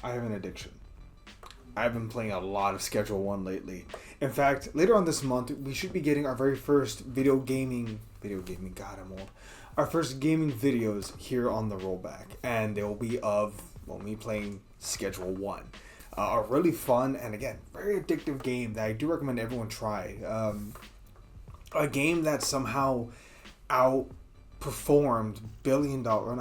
I have an addiction. I've been playing a lot of Schedule 1 lately. In fact, later on this month, we should be getting our very first god, I'm old. Our first gaming videos here on the rollback. And they will be of, me playing Schedule 1. A really fun and, again, very addictive game that I do recommend everyone try. A game that somehow outperformed million dollar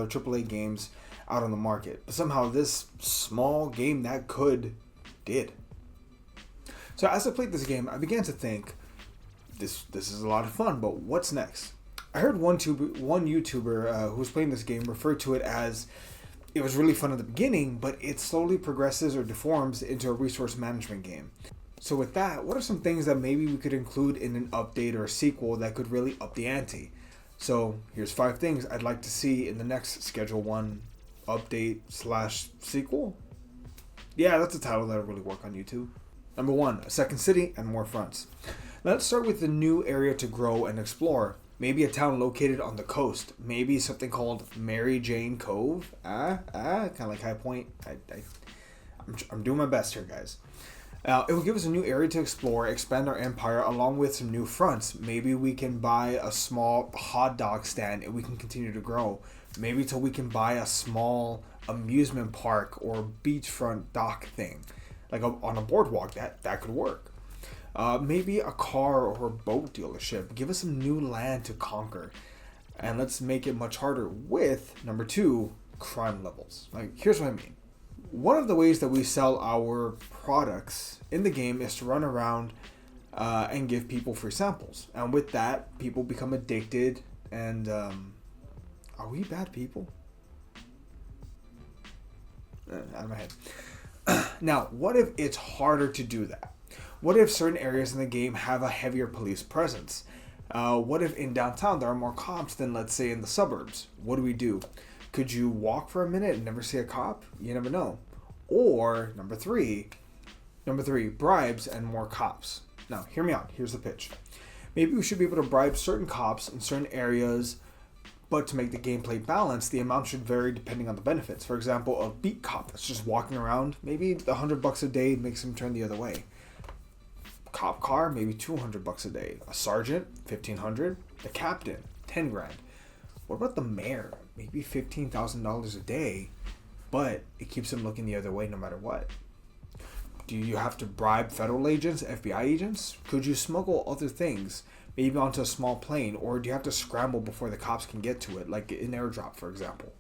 AAA games out on the market. But somehow this small game that did. So as I played this game, I began to think, this is a lot of fun, but what's next? I heard one YouTuber who was playing this game refer to it as, it was really fun at the beginning, but it slowly progresses or deforms into a resource management game. So with that, what are some things that maybe we could include in an update or a sequel that could really up the ante? So here's 5 things I'd like to see in the next Schedule 1 update/sequel. Yeah, that's a title that'll really work on YouTube. Number 1, a second city and more fronts. Let's start with the new area to grow and explore. Maybe a town located on the coast. Maybe something called Mary Jane Cove. Kind of like High Point. I'm doing my best here, guys. It will give us a new area to explore, expand our empire, along with some new fronts. Maybe we can buy a small hot dog stand and we can continue to grow. Maybe till we can buy a small amusement park or beachfront dock thing. Like on a boardwalk, that could work. Maybe a car or a boat dealership. Give us some new land to conquer. And let's make it much harder with, number 2, crime levels. Like, here's what I mean. One of the ways that we sell our products in the game is to run around and give people free samples. And with that, people become addicted. And are we bad people? Out of my head. Now, what if it's harder to do that? What if certain areas in the game have a heavier police presence? What if in downtown there are more cops than, let's say, in the suburbs? What do? Could you walk for a minute and never see a cop? You never know. Or, number three, bribes and more cops. Now, hear me out. Here's the pitch. Maybe we should be able to bribe certain cops in certain areas, but to make the gameplay balanced, the amount should vary depending on the benefits. For example, a beat cop that's just walking around, maybe $100 a day makes him turn the other way. Cop car, maybe $200 a day. A sergeant, $1,500. A captain, $10,000. What about the mayor? Maybe $15,000 a day, but it keeps him looking the other way no matter what. Do you have to bribe federal agents, FBI agents? Could you smuggle other things, maybe onto a small plane, or do you have to scramble before the cops can get to it, like an airdrop, for example?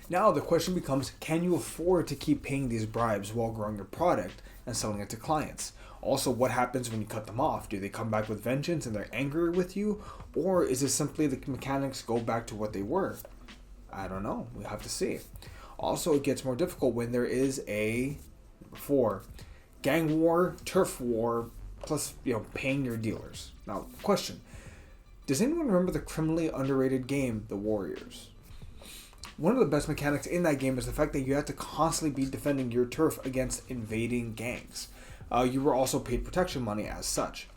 Now the question becomes, can you afford to keep paying these bribes while growing your product and selling it to clients? Also, what happens when you cut them off? Do they come back with vengeance and they're angry with you? Or is it simply the mechanics go back to what they were? I don't know. We'll have to see. Also, it gets more difficult when there is a, number 4, gang war, turf war, plus, paying your dealers. Now, question. Does anyone remember the criminally underrated game, The Warriors? One of the best mechanics in that game is the fact that you have to constantly be defending your turf against invading gangs. You were also paid protection money as such.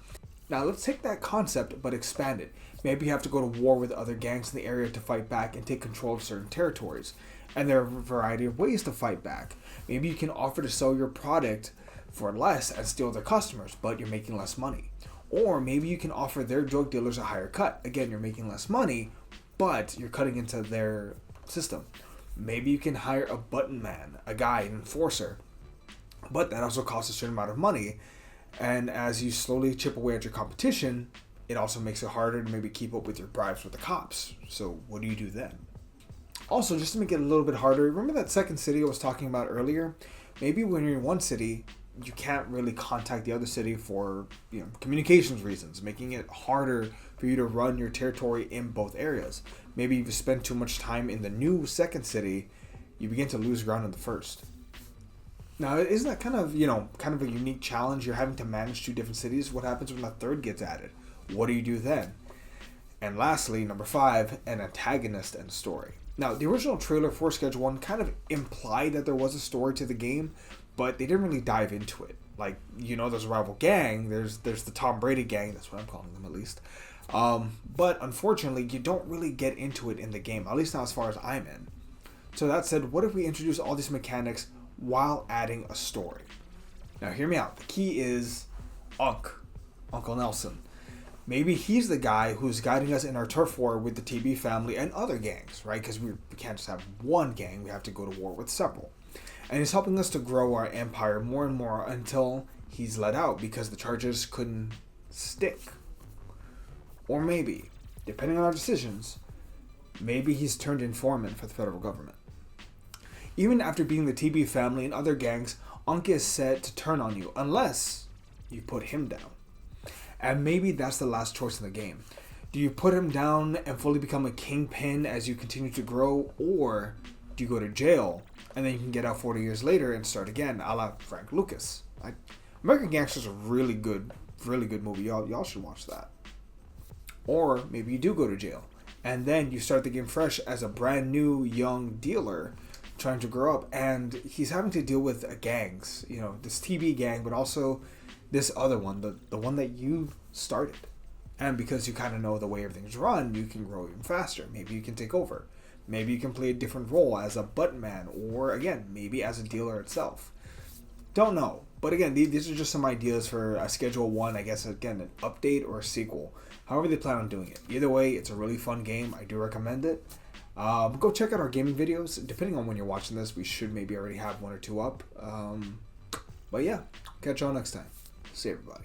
Now let's take that concept but expand it. Maybe you have to go to war with other gangs in the area to fight back and take control of certain territories. And there are a variety of ways to fight back. Maybe you can offer to sell your product for less and steal their customers, but you're making less money. Or maybe you can offer their drug dealers a higher cut. Again, you're making less money, but you're cutting into their system. Maybe you can hire a button man, a guy, an enforcer. But that also costs a certain amount of money. And as you slowly chip away at your competition, it also makes it harder to maybe keep up with your bribes with the cops. So what do you do then? Also, just to make it a little bit harder, remember that second city I was talking about earlier? Maybe when you're in one city, you can't really contact the other city for communications reasons, making it harder for you to run your territory in both areas. Maybe if you spend too much time in the new second city, you begin to lose ground in the first. Now, isn't that kind of a unique challenge? You're having to manage 2 different cities. What happens when a third gets added? What do you do then? And lastly, number 5, an antagonist and story. Now, the original trailer for Schedule 1 kind of implied that there was a story to the game, but they didn't really dive into it. Like, there's a rival gang. There's the Tom Brady gang. That's what I'm calling them, at least. But unfortunately, you don't really get into it in the game, at least not as far as I'm in. So that said, what if we introduce all these mechanics while adding a story? Now hear me out. The key is Uncle Nelson. Maybe he's the guy who's guiding us in our turf war with the TB family and other gangs, right? Because we can't just have one gang, we have to go to war with several. And he's helping us to grow our empire more and more until he's let out because the charges couldn't stick. Or maybe, depending on our decisions, maybe he's turned informant for the federal government. Even after beating the TB family and other gangs, Unc is set to turn on you unless you put him down. And maybe that's the last choice in the game. Do you put him down and fully become a kingpin as you continue to grow, or do you go to jail and then you can get out 40 years later and start again, a la Frank Lucas? American Gangster is a really good movie. Y'all should watch that. Or maybe you do go to jail and then you start the game fresh as a brand new young dealer trying to grow up, and he's having to deal with gangs, this TB gang, but also this other one, the one that you started. And because you kind of know the way everything's run, you can grow even faster. Maybe you can take over. Maybe you can play a different role as a button man, or again, maybe as a dealer itself. Don't know. But again, these are just some ideas for a Schedule 1, I guess, again, an update or a sequel. However they plan on doing it. Either way, it's a really fun game. I do recommend it. Go check out our gaming videos. Depending on when you're watching this, we should maybe already have one or two up. But yeah, catch y'all next time. See everybody.